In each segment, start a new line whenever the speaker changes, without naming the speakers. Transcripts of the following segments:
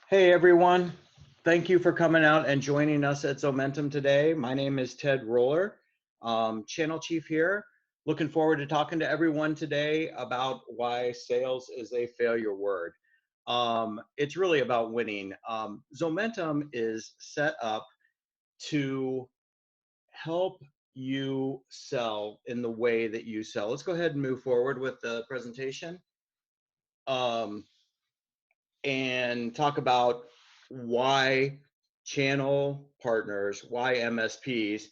Hey everyone, thank you for coming out and joining us at Zomentum today. My name is Ted Roller, Channel Chief here. Looking forward to talking to everyone today about why sales is a failure word. It's really about winning. Zomentum is set up to help you sell in the way that you sell. Let's go ahead and move forward with the presentation. Um, and talk about why channel partners, why MSPs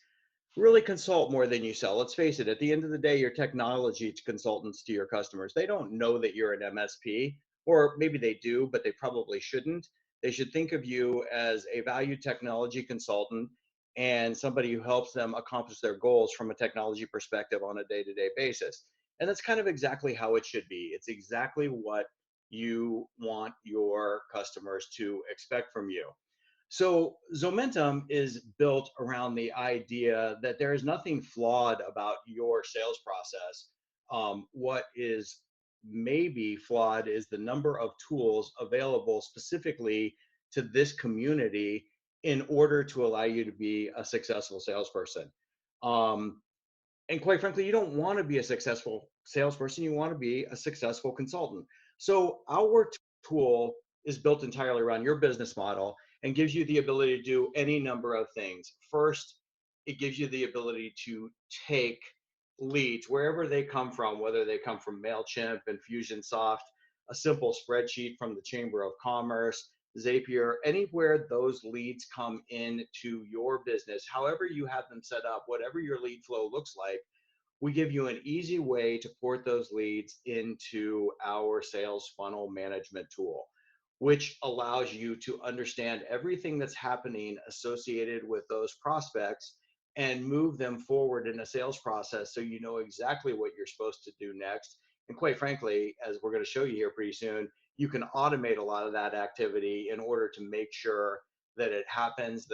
really consult more than you sell. Let's face it, at the end of the day, you're technology consultants to your customers. They don't know that you're an MSP, or maybe they do, but they probably shouldn't. They should think of you as a value technology consultant and somebody who helps them accomplish their goals from a technology perspective on a day-to-day basis. And that's kind of exactly how it should be. It's exactly what you want your customers to expect from you. So Zomentum is built around the idea that there is nothing flawed about your sales process. What is maybe flawed is the number of tools available specifically to this community in order to allow you to be a successful salesperson. Um, and quite frankly, you don't want to be a successful salesperson. You want to be a successful consultant. So our tool is built entirely around your business model and gives you the ability to do any number of things. First, it gives you the ability to take leads wherever they come from, whether they come from MailChimp, Infusionsoft, a simple spreadsheet from the Chamber of Commerce, Zapier, anywhere those leads come into your business, however you have them set up, whatever your lead flow looks like, we give you an easy way to port those leads into our sales funnel management tool, which allows you to understand everything that's happening associated with those prospects and move them forward in a sales process so you know exactly what you're supposed to do next. And quite frankly, as we're going to show you here pretty soon, you can automate a lot of that activity in order to make sure that it happens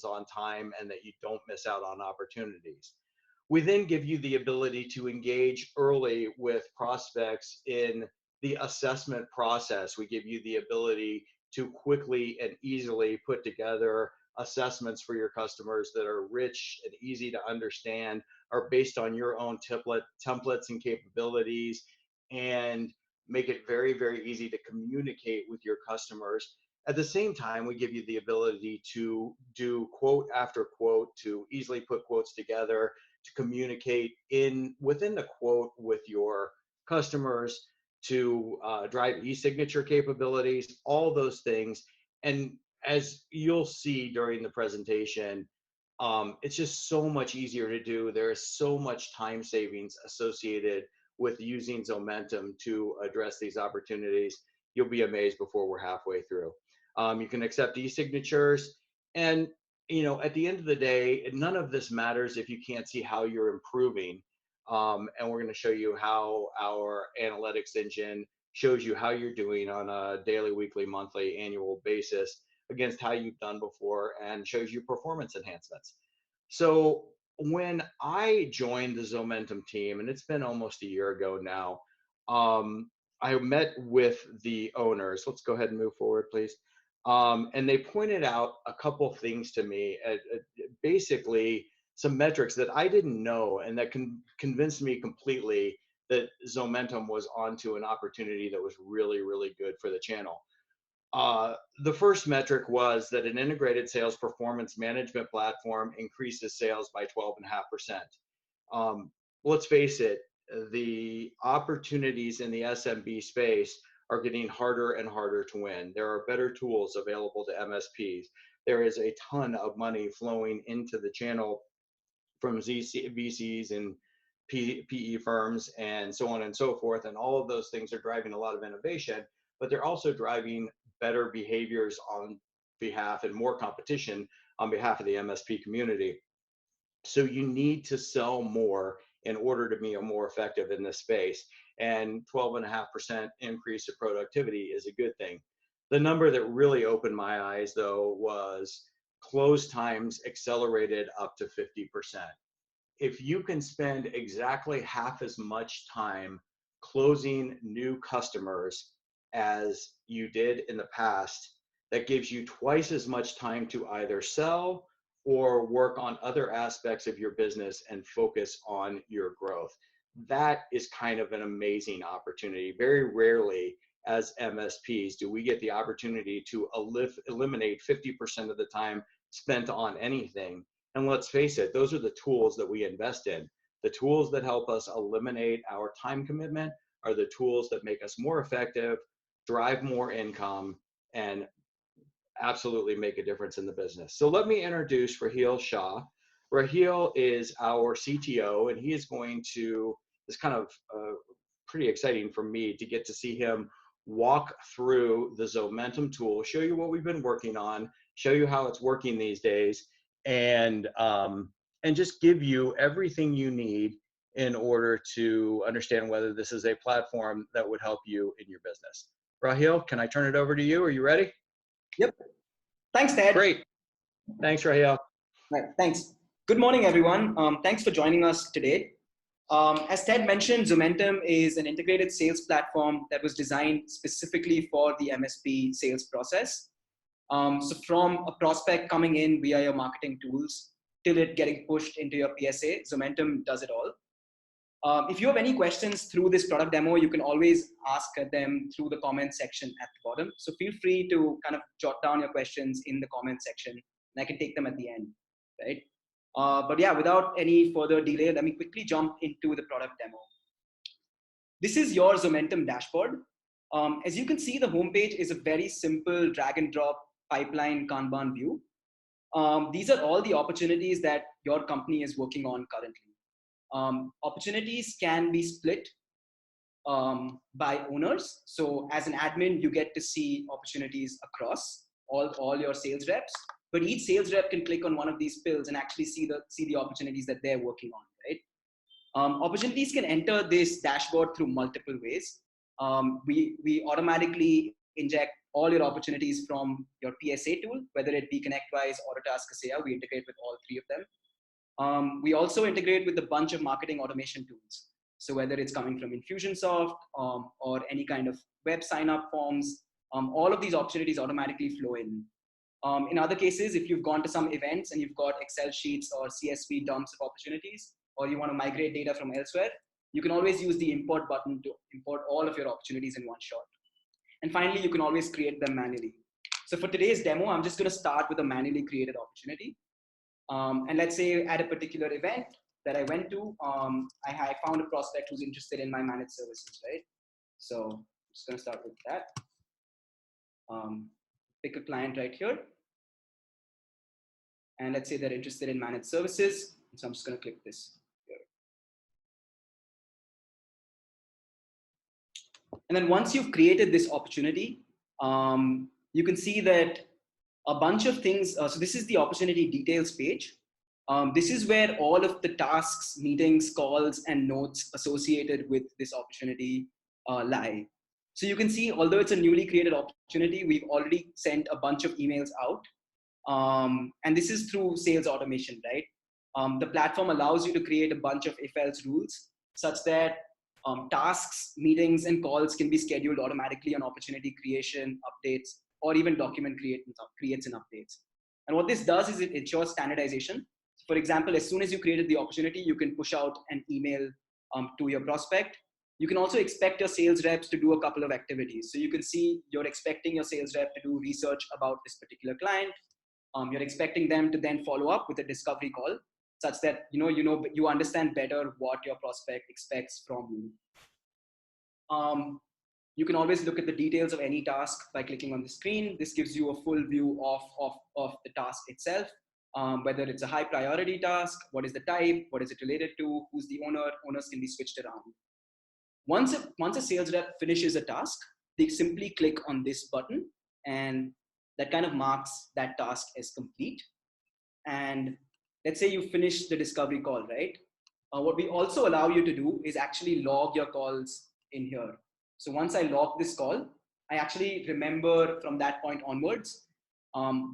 on time, and that you don't miss out on opportunities. We then give you the ability to engage early with prospects in the assessment process. We give you the ability to quickly and easily put together assessments for your customers that are rich and easy to understand, are based on your own templates and capabilities, and make it very, very easy to communicate with your customers. At the same time, we give you the ability to do quote after quote, to easily put quotes together, to communicate in within the quote with your customers, to drive e-signature capabilities, all those things. And as you'll see during the presentation, it's just so much easier to do. There is so much time savings associated with using Zomentum to address these opportunities. You'll be amazed before we're halfway through. You can accept e-signatures, and at the end of the day, none of this matters if you can't see how you're improving. And we're going to show you how our analytics engine shows you how you're doing on a daily, weekly, monthly, annual basis against how you've done before, and shows you performance enhancements. So when I joined the Zomentum team, and it's been almost a year ago now, I met with the owners. Let's go ahead and move forward, please. And they pointed out a couple things to me, basically some metrics that I didn't know, and that convinced me completely that Zomentum was onto an opportunity that was really, really good for the channel. The first metric was that an integrated sales performance management platform increases sales by 12.5%. Let's face it, the opportunities in the SMB space are getting harder and harder to win. There are better tools available to MSPs. There is a ton of money flowing into the channel from VCs and PE firms and so on and so forth. And all of those things are driving a lot of innovation, but they're also driving better behaviors on behalf, and more competition on behalf of the MSP community. So you need to sell more in order to be more effective in this space. And 12.5% increase of productivity is a good thing. The number that really opened my eyes, though, was close times accelerated up to 50%. If you can spend exactly half as much time closing new customers as you did in the past, that gives you twice as much time to either sell or work on other aspects of your business and focus on your growth. That is kind of an amazing opportunity. Very rarely as MSPs do we get the opportunity to eliminate 50% of the time spent on anything. And let's face it, those are the tools that we invest in. The tools that help us eliminate our time commitment are the tools that make us more effective, drive more income, and absolutely make a difference in the business. So let me introduce Raheel Shah. Raheel is our CTO, and he is going to, it's kind of pretty exciting for me to get to see him walk through the Zomentum tool, show you what we've been working on, show you how it's working these days, and just give you everything you need in order to understand whether this is a platform that would help you in your business. Raheel, can I turn it over to you? Are you ready?
Yep. Thanks, Ted.
Great. Thanks, Raheel.
Right. Thanks. Good morning, everyone. Thanks for joining us today. As Ted mentioned, Zomentum is an integrated sales platform that was designed specifically for the MSP sales process. So from a prospect coming in via your marketing tools till it getting pushed into your PSA, Zomentum does it all. If you have any questions through this product demo, you can always ask them through the comment section at the bottom. So feel free to kind of jot down your questions in the comment section, and I can take them at the end, right? But yeah, without any further delay, let me quickly jump into the product demo. This is your Zomentum dashboard. As you can see, the homepage is a very simple drag and drop pipeline Kanban view. These are all the opportunities that your company is working on currently. Opportunities can be split by owners. So as an admin, you get to see opportunities across all your sales reps, but each sales rep can click on one of these pills and actually see the opportunities that they're working on, right? Opportunities can enter this dashboard through multiple ways. We automatically inject all your opportunities from your PSA tool, whether it be ConnectWise, Autotask, Kaseya. We integrate with all three of them. We also integrate with a bunch of marketing automation tools. So whether it's coming from Infusionsoft or any kind of web sign-up forms, all of these opportunities automatically flow in. In other cases, if you've gone to some events and you've got Excel sheets or CSV dumps of opportunities, or you want to migrate data from elsewhere, you can always use the import button to import all of your opportunities in one shot. And finally, you can always create them manually. So for today's demo, I'm just going to start with a manually created opportunity. And let's say at a particular event that I went to, I found a prospect who's interested in my managed services, right? So I'm just going to start with that. Pick a client right here. And let's say they're interested in managed services. So I'm just going to click this here. And then once you've created this opportunity, you can see that a bunch of things. So this is the opportunity details page. This is where all of the tasks, meetings, calls, and notes associated with this opportunity lie. So you can see, although it's a newly created opportunity, we've already sent a bunch of emails out. And this is through sales automation, right? The platform allows you to create a bunch of if-else rules such that tasks, meetings, and calls can be scheduled automatically on opportunity creation, updates, or even document creates and updates. And what this does is it ensures standardization. For example, as soon as you created the opportunity, you can push out an email to your prospect. You can also expect your sales reps to do a couple of activities. So you can see you're expecting your sales rep to do research about this particular client. You're expecting them to then follow up with a discovery call, such that you understand better what your prospect expects from you. You can always look at the details of any task by clicking on the screen. This gives you a full view of the task itself, whether it's a high priority task, what is the type, what is it related to, who's the owner. Owners can be switched around. Once a sales rep finishes a task, they simply click on this button, and that kind of marks that task as complete. And let's say you finish the discovery call, right? What we also allow you to do is actually log your calls in here. So once I log this call, I actually remember from that point onwards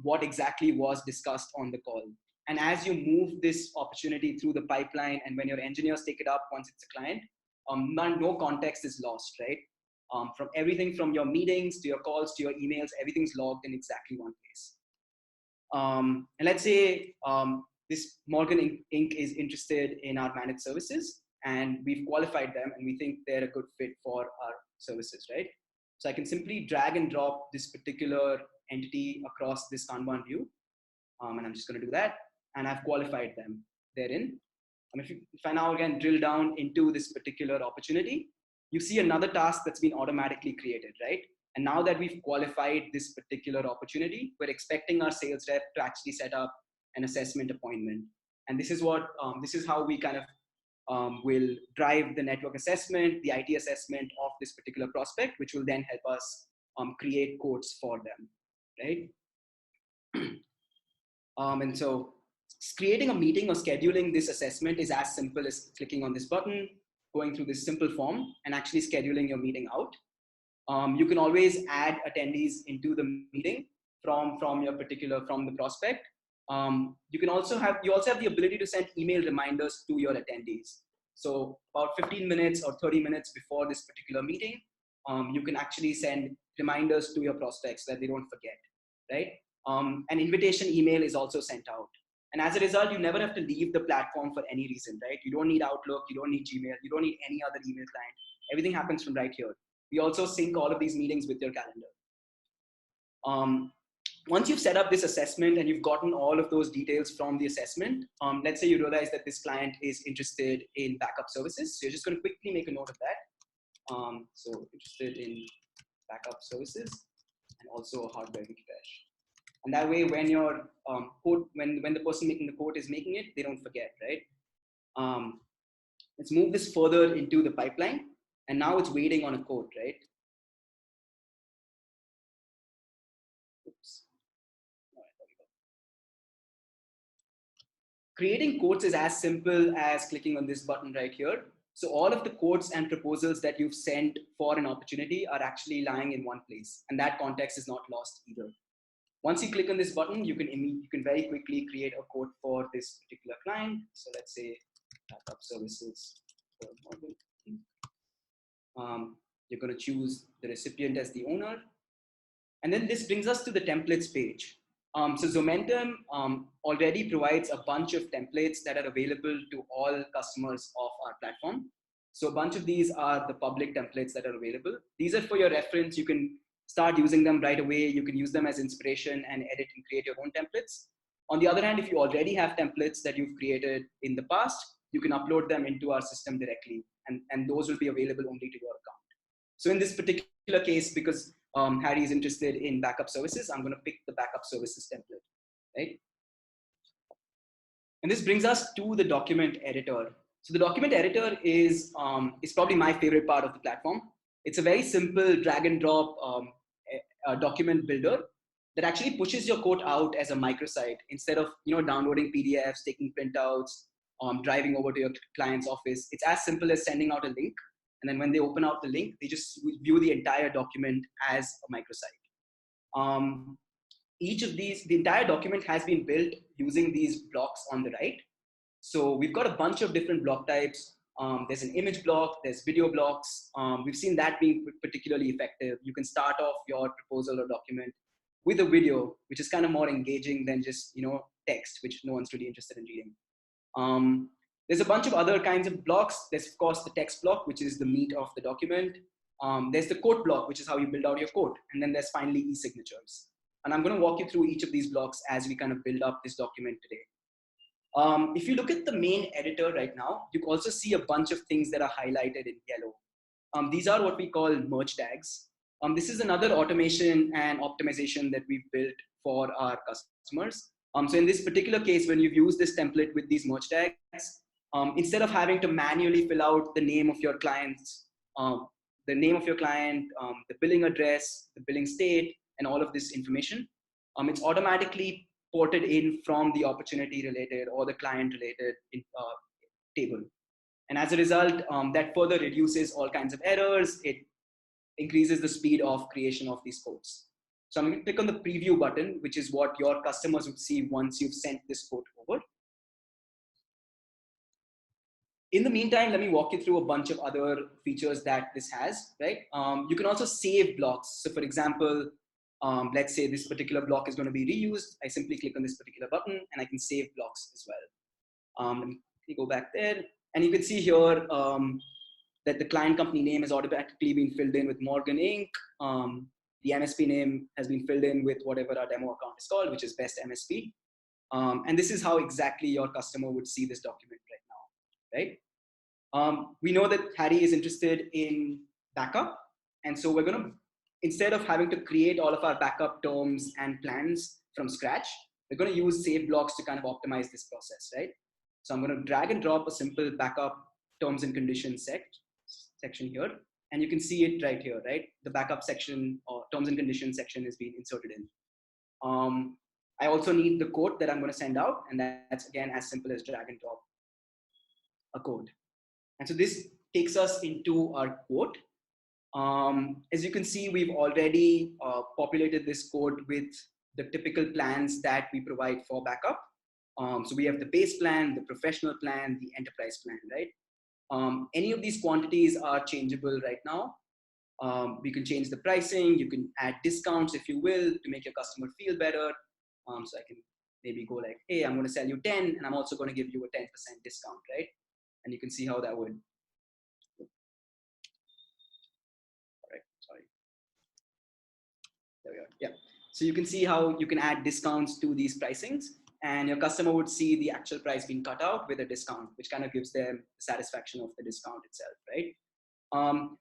what exactly was discussed on the call. And as you move this opportunity through the pipeline, and when your engineers take it up once it's a client, no context is lost, right? From everything from your meetings to your calls to your emails, everything's logged in exactly one place. And let's say this Morgan Inc. is interested in our managed services, and we've qualified them and we think they're a good fit for our services, right? So I can simply drag and drop this particular entity across this Kanban view. And I'm just going to do that. And I've qualified them therein. And if I now again drill down into this particular opportunity, you see another task that's been automatically created, right? And now that we've qualified this particular opportunity, we're expecting our sales rep to actually set up an assessment appointment. And this is what, this is how we kind of will drive the network assessment, the IT assessment of this particular prospect, which will then help us create quotes for them, right? And so creating a meeting or scheduling this assessment is as simple as clicking on this button, going through this simple form, and actually scheduling your meeting out. You can always add attendees into the meeting from the prospect. You also have the ability to send email reminders to your attendees. So about 15 minutes or 30 minutes before this particular meeting, you can actually send reminders to your prospects so that they don't forget, right? An invitation email is also sent out. And as a result, you never have to leave the platform for any reason, right? You don't need Outlook, you don't need Gmail, you don't need any other email client. Everything happens from right here. We also sync all of these meetings with your calendar. Once you've set up this assessment and you've gotten all of those details from the assessment, let's say you realize that this client is interested in backup services. So you're just going to quickly make a note of that. So interested in backup services and also a hardware refresh. And that way, when your quote, when the person making the quote is making it, they don't forget, right? Let's move this further into the pipeline. And now it's waiting on a quote, right? Oops. All right, there we go. Creating quotes is as simple as clicking on this button right here. So all of the quotes and proposals that you've sent for an opportunity are actually lying in one place. And that context is not lost either. Once you click on this button, you can very quickly create a quote for this particular client. So let's say backup services for Morgan. You're going to choose the recipient as the owner. And then this brings us to the templates page. So Zomentum already provides a bunch of templates that are available to all customers of our platform. So a bunch of these are the public templates that are available. These are for your reference. You can start using them right away. You can use them as inspiration and edit and create your own templates. On the other hand, if you already have templates that you've created in the past, you can upload them into our system directly, and those will be available only to your account. So in this particular case, because Harry is interested in backup services, I'm going to pick the backup services template, right? And this brings us to the document editor. So the document editor is probably my favorite part of the platform. It's a very simple drag and drop document builder that actually pushes your quote out as a microsite instead of downloading PDFs, taking printouts, driving over to your client's office. It's as simple as sending out a link, and then when they open out the link, they just view the entire document as a microsite. Each of these, the entire document has been built using these blocks on the right. So we've got a bunch of different block types. There's an image block, there's video blocks. We've seen that being particularly effective. You can start off your proposal or document with a video, which is kind of more engaging than just text, which no one's really interested in reading. There's a bunch of other kinds of blocks. There's of course the text block, which is the meat of the document. There's the quote block, which is how you build out your quote. And then there's finally e-signatures. And I'm going to walk you through each of these blocks as we kind of build up this document today. If you look at the main editor right now, you can also see a bunch of things that are highlighted in yellow. These are what we call merge tags. This is another automation and optimization that we've built for our customers. So in this particular case, when you've used this template with these merge tags, instead of having to manually fill out the name of your clients, the billing address, the billing state, and all of this information, it's automatically ported in from the opportunity related or the client related table. And as a result, that further reduces all kinds of errors. It increases the speed of creation of these quotes. So I'm going to click on the preview button, which is what your customers would see once you've sent this quote over. In the meantime, let me walk you through a bunch of other features that this has, right? You can also save blocks. So for example, let's say this particular block is going to be reused. I simply click on this particular button and I can save blocks as well. Let me go back there. And you can see here that the client company name has automatically been filled in with Morgan Inc. The MSP name has been filled in with whatever our demo account is called, which is Best MSP. And this is how exactly your customer would see this document right now, right? We know that Harry is interested in backup. And so we're going to, instead of having to create all of our backup terms and plans from scratch, we're going to use save blocks to kind of optimize this process, right? So I'm going to drag and drop a simple backup terms and conditions section here. And you can see it right here, right? The backup section or terms and conditions section is being inserted in. I also need the code that I'm going to send out. And that's again, as simple as drag and drop a code. And so this takes us into our quote. As you can see, we've already populated this code with the typical plans that we provide for backup. So we have the base plan, the professional plan, the enterprise plan, right? Any of these quantities are changeable right now. We can change the pricing. You can add discounts if you will to make your customer feel better. So I can maybe go like, hey, I'm going to sell you 10 and I'm also going to give you a 10% discount, right? And you can see how that would. All right, sorry. There we are. Yeah. So you can see how you can add discounts to these pricings and your customer would see the actual price being cut out with a discount, which kind of gives them the satisfaction of the discount itself, right?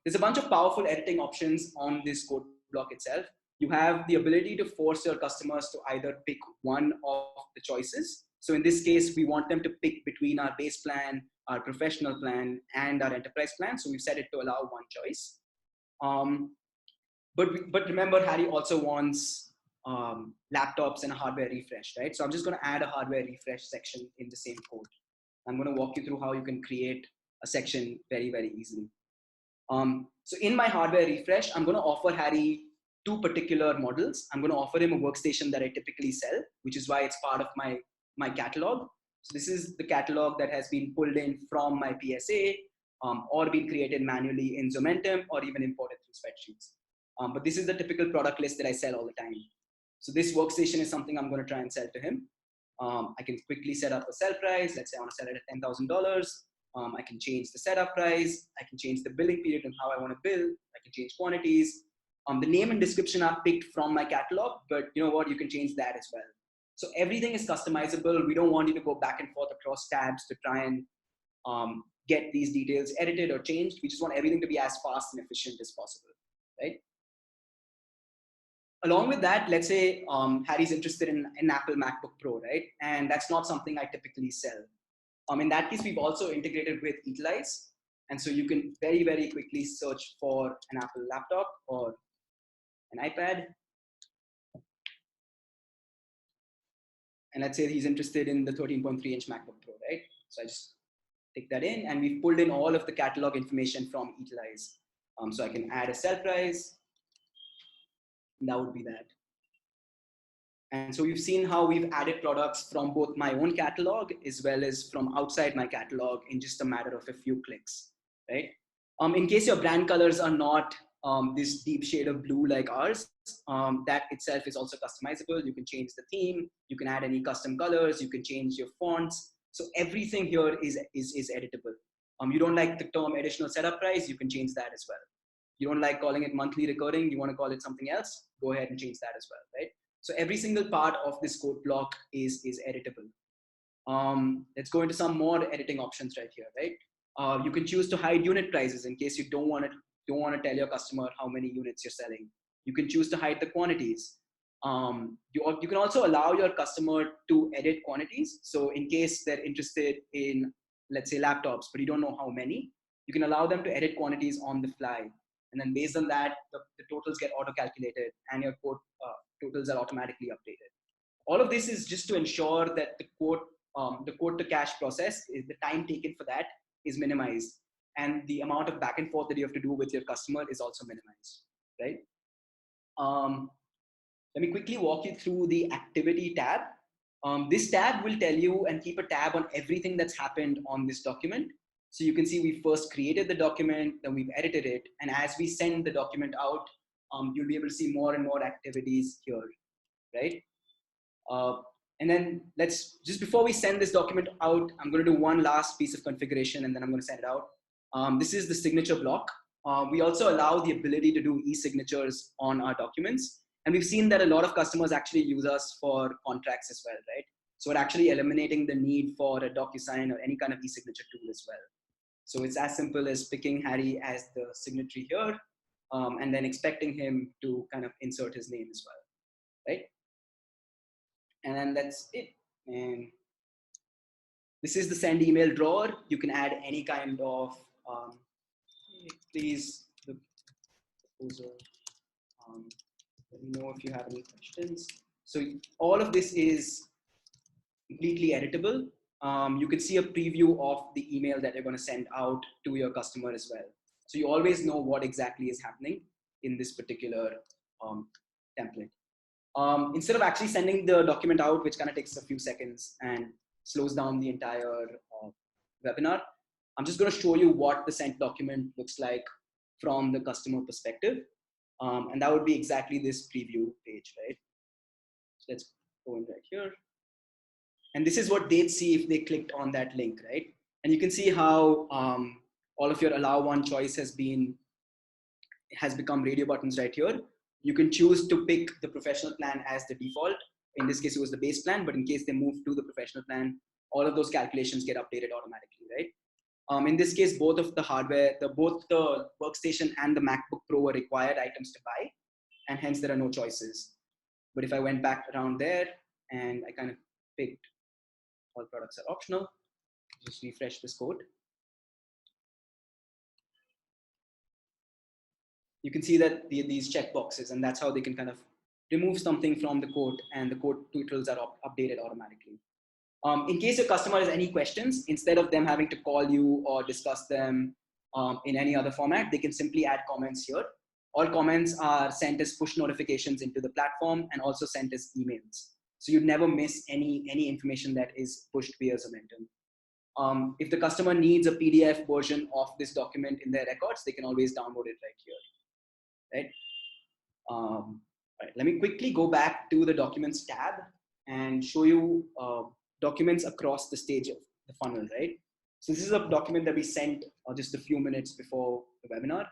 There's a bunch of powerful editing options on this code block itself. You have the ability to force your customers to either pick one of the choices. So in this case, we want them to pick between our base plan, our professional plan, and our enterprise plan. So we've set it to allow one choice. But remember, Harry also wants laptops and a hardware refresh, right? So I'm just going to add a hardware refresh section in the same code. I'm going to walk you through how you can create a section very, very easily. So in my hardware refresh, I'm going to offer Harry two particular models. I'm going to offer him a workstation that I typically sell, which is why it's part of my catalog. So this is the catalog that has been pulled in from my PSA or been created manually in Zomentum or even imported through spreadsheets. But this is the typical product list that I sell all the time. So this workstation is something I'm going to try and sell to him. I can quickly set up a sell price. Let's say I want to sell it at $10,000. I can change the setup price. I can change the billing period and how I want to bill. I can change quantities. The name and description are picked from my catalog, but you know what? You can change that as well. So everything is customizable. We don't want you to go back and forth across tabs to try and get these details edited or changed. We just want everything to be as fast and efficient as possible, right? Along with that, let's say Harry's interested in an Apple MacBook Pro, right? And that's not something I typically sell. In that case, we've also integrated with Utilize. And so you can very, very quickly search for an Apple laptop or an iPad. And let's say he's interested in the 13.3-inch MacBook Pro, right? So I just take that in and we've pulled in all of the catalog information from Utilize. So I can add a sell price. And that would be that. And so we've seen how we've added products from both my own catalog as well as from outside my catalog in just a matter of a few clicks, right? In case your brand colors are not this deep shade of blue like ours, that itself is also customizable. You can change the theme, you can add any custom colors, you can change your fonts. So everything here is editable. You don't like the term additional setup price, you can change that as well. You don't like calling it monthly recurring, you want to call it something else, go ahead and change that as well, right? So every single part of this code block is editable. Let's go into some more editing options right here, right? You can choose to hide unit prices in case you don't want to tell your customer how many units you're selling. You can choose to hide the quantities. You can also allow your customer to edit quantities. So in case they're interested in, let's say, laptops, but you don't know how many, you can allow them to edit quantities on the fly. And then based on that, the totals get auto-calculated and your quote totals are automatically updated. All of this is just to ensure that the quote to cash process, is the time taken for that is minimized. And the amount of back and forth that you have to do with your customer is also minimized, right? Let me quickly walk you through the activity tab. This tab will tell you and keep a tab on everything that's happened on this document. So you can see we first created the document, then we've edited it. And as we send the document out, you'll be able to see more and more activities here, right? And then just before we send this document out, I'm going to do one last piece of configuration and then I'm going to send it out. This is the signature block. We also allow the ability to do e-signatures on our documents. And we've seen that a lot of customers actually use us for contracts as well, right? So we're actually eliminating the need for a DocuSign or any kind of e-signature tool as well. So it's as simple as picking Harry as the signatory here, and then expecting him to kind of insert his name as well, right? And then that's it. And this is the send email drawer. You can add any kind of, please, the proposal, let me know if you have any questions. So all of this is completely editable. You can see a preview of the email that you're going to send out to your customer as well. So you always know what exactly is happening in this particular template. Instead of actually sending the document out, which kind of takes a few seconds and slows down the entire webinar, I'm just going to show you what the sent document looks like from the customer perspective. And that would be exactly this preview page, right? So let's go in right here. And this is what they'd see if they clicked on that link, right? And you can see how all of your allow one choice has become radio buttons right here. You can choose to pick the professional plan as the default. In this case, it was the base plan, but in case they move to the professional plan, all of those calculations get updated automatically, right? In this case, both of the hardware, both the workstation and the MacBook Pro were required items to buy, and hence there are no choices. But if I went back around there and I kind of picked all products are optional, just refresh this code. You can see that these checkboxes, and that's how they can kind of remove something from the code, and the code titles are updated automatically. In case your customer has any questions, instead of them having to call you or discuss them in any other format, they can simply add comments here. All comments are sent as push notifications into the platform and also sent as emails. So you'd never miss any information that is pushed via Zomentum. If the customer needs a PDF version of this document in their records, they can always download it right here, right? Right. Let me quickly go back to the Documents tab and show you documents across the stage of the funnel, right? So this is a document that we sent just a few minutes before the webinar.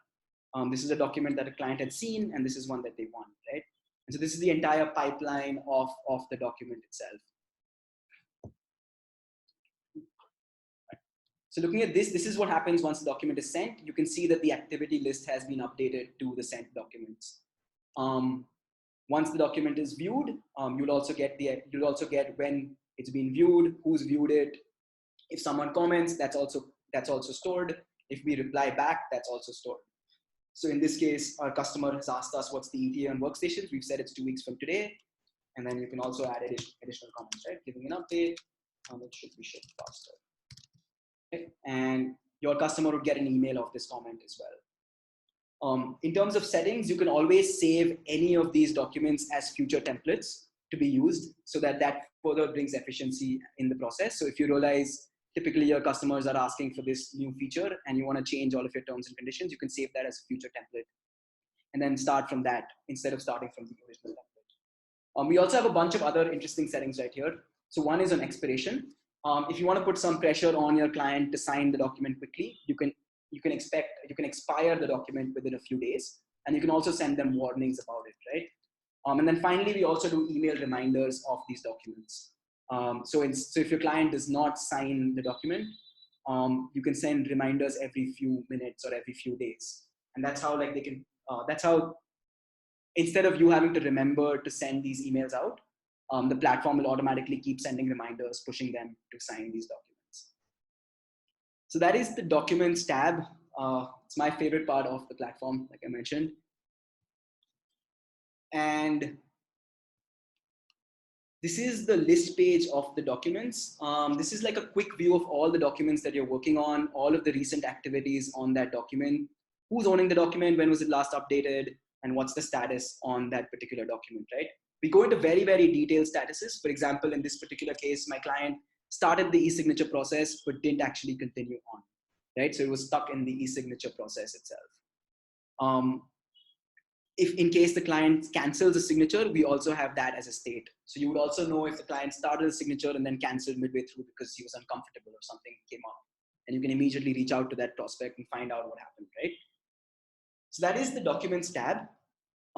This is a document that a client had seen, and this is one that they want, right? And so this is the entire pipeline of the document itself. So looking at this is what happens once the document is sent. You can see that the activity list has been updated to the sent documents. Once the document is viewed, you'll also get when it's been viewed, who's viewed it. If someone comments, that's also stored. If we reply back, that's also stored. So in this case, our customer has asked us what's the ETA on workstations. We've said it's 2 weeks from today. And then you can also add additional comments, right? Giving an update, it should be shipped faster. Okay? And your customer would get an email of this comment as well. In terms of settings, you can always save any of these documents as future templates to be used, so that further brings efficiency in the process. So if you realize typically your customers are asking for this new feature and you want to change all of your terms and conditions, you can save that as a future template and then start from that instead of starting from the original template. We also have a bunch of other interesting settings right here. So one is on expiration. If you want to put some pressure on your client to sign the document quickly, you can expire the document within a few days, and you can also send them warnings about it, right? And then finally, we also do email reminders of these documents. So if your client does not sign the document, you can send reminders every few minutes or every few days, and that's how that's how, instead of you having to remember to send these emails out, the platform will automatically keep sending reminders, pushing them to sign these documents. So that is the Documents tab. It's my favorite part of the platform, like I mentioned. And this is the list page of the documents. This is like a quick view of all the documents that you're working on, all of the recent activities on that document, who's owning the document, when was it last updated, and what's the status on that particular document, right? We go into very, very detailed statuses. For example, in this particular case, my client started the e-signature process, but didn't actually continue on. right? So it was stuck in the e-signature process itself. If in case the client cancels a signature, we also have that as a state. So you would also know if the client started a signature and then canceled midway through because he was uncomfortable or something came up. And you can immediately reach out to that prospect and find out what happened, right? So that is the documents tab.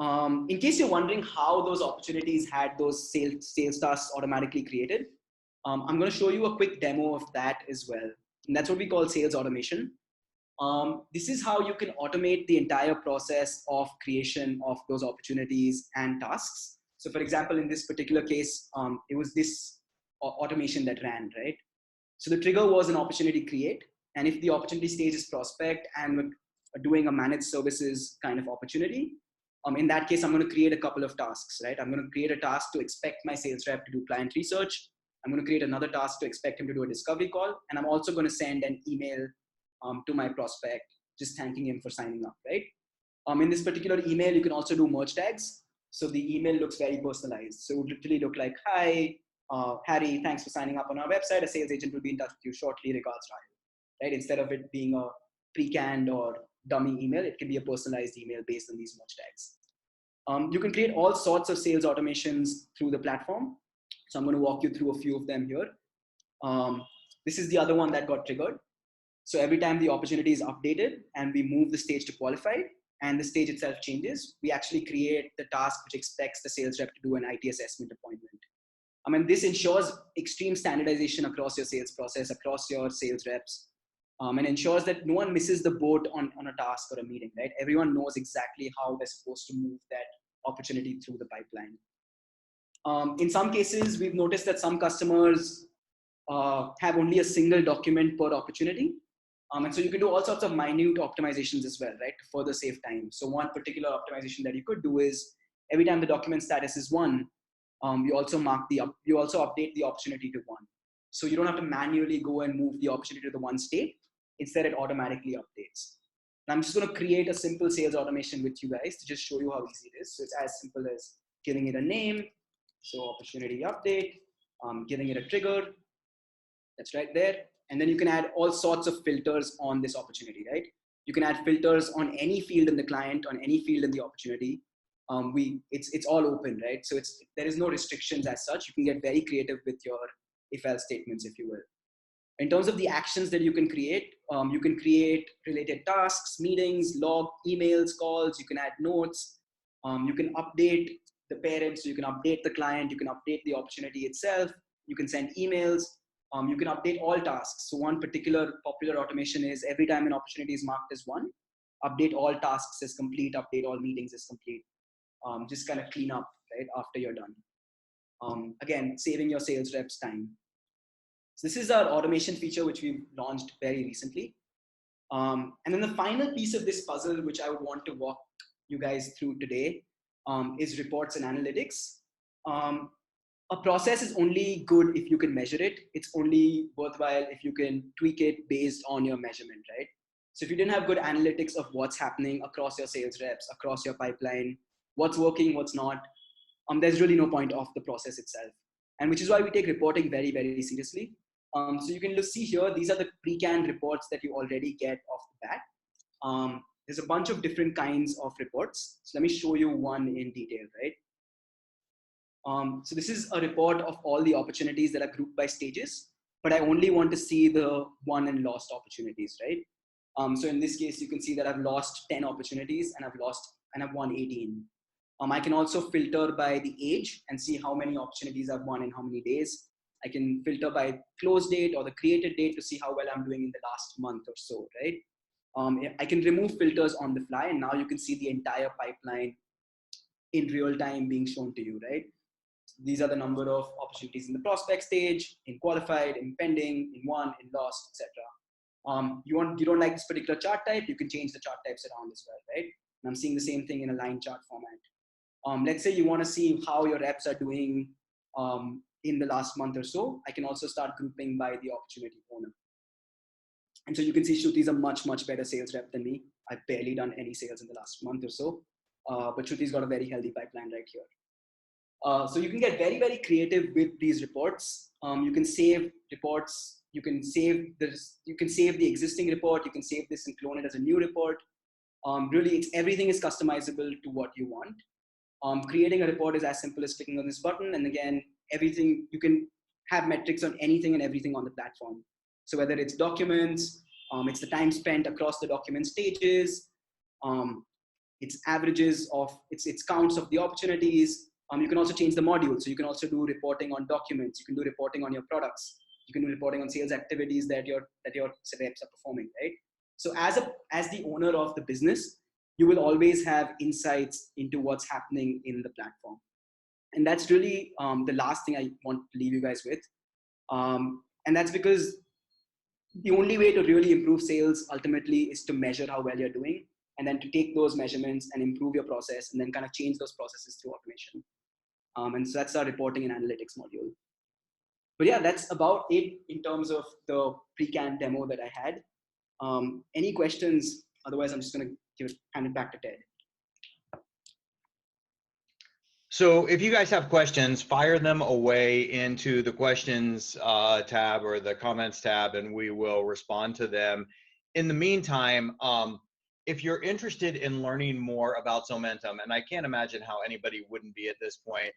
In case you're wondering how those opportunities had those sales tasks automatically created, I'm going to show you a quick demo of that as well. And that's what we call sales automation. This is how you can automate the entire process of creation of those opportunities and tasks. So for example, in this particular case, it was this automation that ran, right? So the trigger was an opportunity create. And if the opportunity stage is prospect and we're doing a managed services kind of opportunity, in that case, I'm going to create a couple of tasks, right? I'm going to create a task to expect my sales rep to do client research. I'm going to create another task to expect him to do a discovery call. And I'm also going to send an email to my prospect, just thanking him for signing up, right? In this particular email, you can also do merge tags. So the email looks very personalized. So it would literally look like, hi, Harry, thanks for signing up on our website. A sales agent will be in touch with you shortly, regards, Rahul, right? Instead of it being a pre-canned or dummy email, it can be a personalized email based on these merge tags. You can create all sorts of sales automations through the platform. So I'm going to walk you through a few of them here. This is the other one that got triggered. So every time the opportunity is updated and we move the stage to qualified and the stage itself changes, we actually create the task which expects the sales rep to do an IT assessment appointment. I mean, this ensures extreme standardization across your sales process, across your sales reps, and ensures that no one misses the boat on a task or a meeting, right? Everyone knows exactly how they're supposed to move that opportunity through the pipeline. In some cases, we've noticed that some customers have only a single document per opportunity. And so you can do all sorts of minute optimizations as well, right? To further save time. So one particular optimization that you could do is every time the document status is 1, you also update the opportunity to 1. So you don't have to manually go and move the opportunity to the 1 state. Instead, it automatically updates. And I'm just going to create a simple sales automation with you guys to just show you how easy it is. So it's as simple as giving it a name. So opportunity update, giving it a trigger. That's right there. And then you can add all sorts of filters on this opportunity, right? You can add filters on any field in the client, on any field in the opportunity. It's all open, right? So there is no restrictions as such. You can get very creative with your if-else statements, if you will. In terms of the actions that you can create related tasks, meetings, log, emails, calls. You can add notes. You can update the parents. So you can update the client. You can update the opportunity itself. You can send emails. You can update all tasks. So one particular popular automation is every time an opportunity is marked as 1, update all tasks as complete, update all meetings as complete. Just kind of clean up, right, after you're done. Again, saving your sales reps time. So this is our automation feature, which we've launched very recently. And then the final piece of this puzzle, which I would want to walk you guys through today, is reports and analytics. A process is only good if you can measure it. It's only worthwhile if you can tweak it based on your measurement, right? So if you didn't have good analytics of what's happening across your sales reps, across your pipeline, what's working, what's not, there's really no point of the process itself. And which is why we take reporting very, very seriously. So you can see here, these are the pre-canned reports that you already get off the bat. There's a bunch of different kinds of reports. So let me show you one in detail, right? So this is a report of all the opportunities that are grouped by stages, but I only want to see the won and lost opportunities, right? So in this case, you can see that I've lost 10 opportunities and I've won 18. I can also filter by the age and see how many opportunities I've won in how many days. I can filter by close date or the created date to see how well I'm doing in the last month or so, right? I can remove filters on the fly, and now you can see the entire pipeline in real time being shown to you, right? These are the number of opportunities in the prospect stage, in qualified, in pending, in won, in lost, etc. You don't like this particular chart type, you can change the chart types around as well, right? And I'm seeing the same thing in a line chart format. Let's say you want to see how your reps are doing in the last month or so. I can also start grouping by the opportunity owner. And so you can see Shruti's a much, much better sales rep than me. I've barely done any sales in the last month or so, but Shruti's got a very healthy pipeline right here. So you can get very, very creative with these reports. You can save reports You can save this. You can save the existing report. You can save this and clone it as a new report. Really, everything is customizable to what you want. Creating a report is as simple as clicking on this button, and again, everything you can have metrics on anything and everything on the platform. So whether it's documents, it's the time spent across the document stages, it's averages of it's counts of the opportunities. You can also change the module, so you can also do reporting on documents. You can do reporting on your products. You can do reporting on sales activities that your reps are performing, right? So as the owner of the business, you will always have insights into what's happening in the platform. And that's really the last thing I want to leave you guys with. And that's because the only way to really improve sales ultimately is to measure how well you're doing, and then to take those measurements and improve your process, and then kind of change those processes through automation. And so that's our reporting and analytics module. But yeah, that's about it in terms of the pre-can demo that I had. Any questions? Otherwise, I'm just going to hand it back to Ted.
So if you guys have questions, fire them away into the questions tab or the comments tab, and we will respond to them. In the meantime, if you're interested in learning more about Zomentum, and I can't imagine how anybody wouldn't be at this point,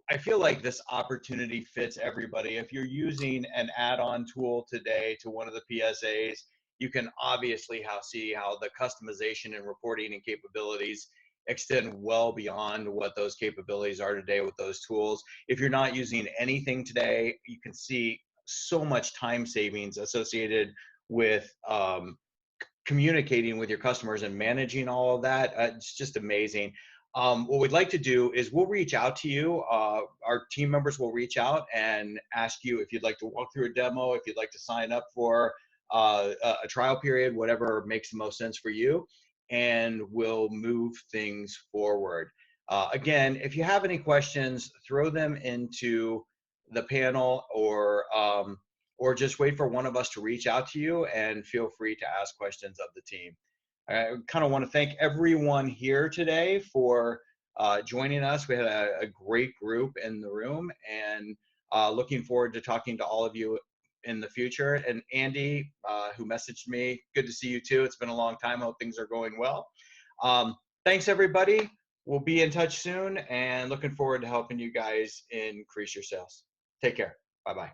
I feel like this opportunity fits everybody. If you're using an add-on tool today to one of the PSAs, you can obviously see how the customization and reporting and capabilities extend well beyond what those capabilities are today with those tools. If you're not using anything today, you can see so much time savings associated with communicating with your customers and managing all of that. It's just amazing. What we'd like to do is we'll reach out to you. Our team members will reach out and ask you if you'd like to walk through a demo, if you'd like to sign up for a trial period, whatever makes the most sense for you, and we'll move things forward. Again, if you have any questions, throw them into the panel, or just wait for one of us to reach out to you, and feel free to ask questions of the team. I kind of want to thank everyone here today for joining us. We had a great group in the room, and looking forward to talking to all of you in the future. And Andy, who messaged me, good to see you too. It's been a long time. Hope things are going well. Thanks, everybody. We'll be in touch soon, and looking forward to helping you guys increase your sales. Take care. Bye-bye.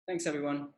Thanks, everyone.